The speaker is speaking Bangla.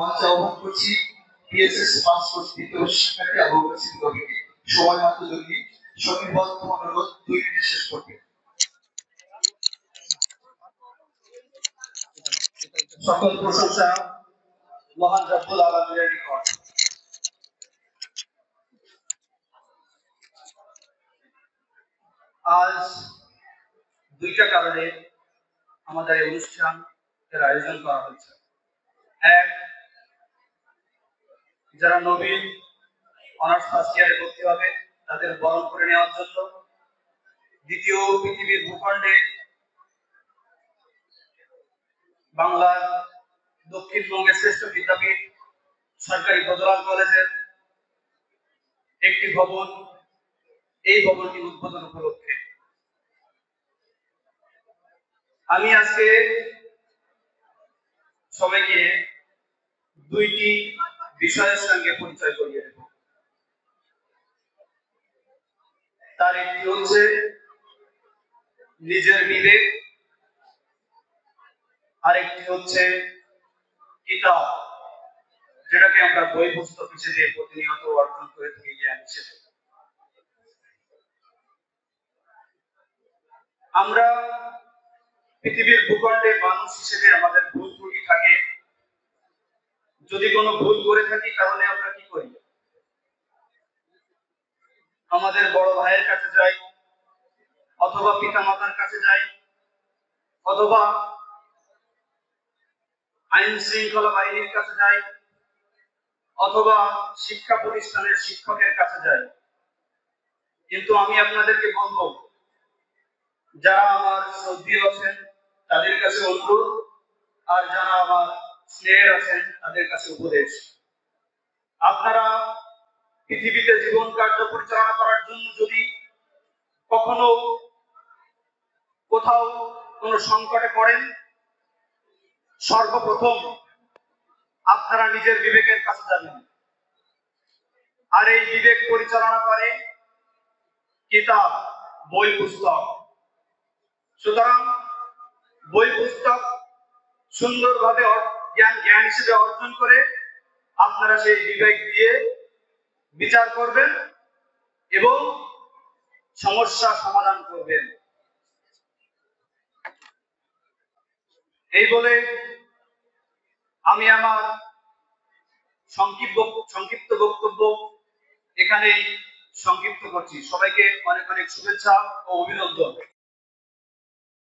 মঞ্চে আহ্বান করছি পিএসএস পাস কোর্স দ্বিতীয় শিক্ষার্থী আবু বকর সিদ্দিকীকে। সময় মাত্র যদি সনির্বদ্ধ অনুরোধ 2 মিনিটে শেষ করবে। সকল প্রশংসা মহান রব্বুল আলামিনের নিকট। আজ দুইটা কারণে আমাদের এই অনুষ্ঠানের আয়োজন করা হয়েছে। এক, যারা নবীন অনার্স ফার্স্ট ইয়ারে ভর্তি হবে তাদের বরণ করে নেওয়ার জন্য। দ্বিতীয়, পৃথিবীর ভূখণ্ডে বাংলার দক্ষিণবঙ্গের শ্রেষ্ঠ বিদ্যাপীঠ সরকারি বজরাল কলেজের একটি ভবন, এই ভবনটি উদ্বোধন উপলক্ষে আমি আজকে সবাইকে দুইটি বিষয়ের সঙ্গে পরিচয় করিয়ে দেব। তার একটি হচ্ছে নিজের বিবেক, আরেকটি হচ্ছে কিতাব, যেটাকে আমরা বই পুস্তক হিসেবে প্রতিনিয়ত অর্জন করে থাকি জ্ঞান হিসেবে। আমরা পৃথিবীর ভূখণ্ডে মানুষ হিসেবে আমাদের ভুল ত্রুটি থাকে। যদি কোনো ভুল করে থাকি তাহলে আমরা কি করি? আমাদের বড় ভাইয়ের কাছে যাই, অথবা পিতা মাতার কাছে যাই, অথবা আইন শৃঙ্খলা বাহিনীর কাছে যাই, অথবা শিক্ষা প্রতিষ্ঠানের শিক্ষকের কাছে যাই। কিন্তু আমি আপনাদেরকে বলবো, যারা আমার শ্রদ্ধেয় আছেন তাদের কাছে অনুরোধ, আর যারা আমার স্নেহের আছেন তাদের কাছে উপদেশ, আপনারা পৃথিবীতে জীবন কার্য পরিচালনা করার জন্য যদি কখনো কোথাও কোনো সংকটে পড়েন, সর্বপ্রথম আপনারা নিজের বিবেকের কাছে যাবেন। আর এই বিবেক পরিচালনা করে কিতাব, বই পুস্তক। সুতরাং বই পুস্তক সুন্দরভাবে জ্ঞান হিসেবে অর্জন করে আপনারা সেই বিবেক দিয়ে বিচার করবেন এবং সমস্যা সমাধান করবেন। এই বলে আমি আমার সংক্ষিপ্ত বক্তব্য এখানেই সংক্ষিপ্ত করছি। সবাইকে অনেক অনেক শুভেচ্ছা ও অভিনন্দন।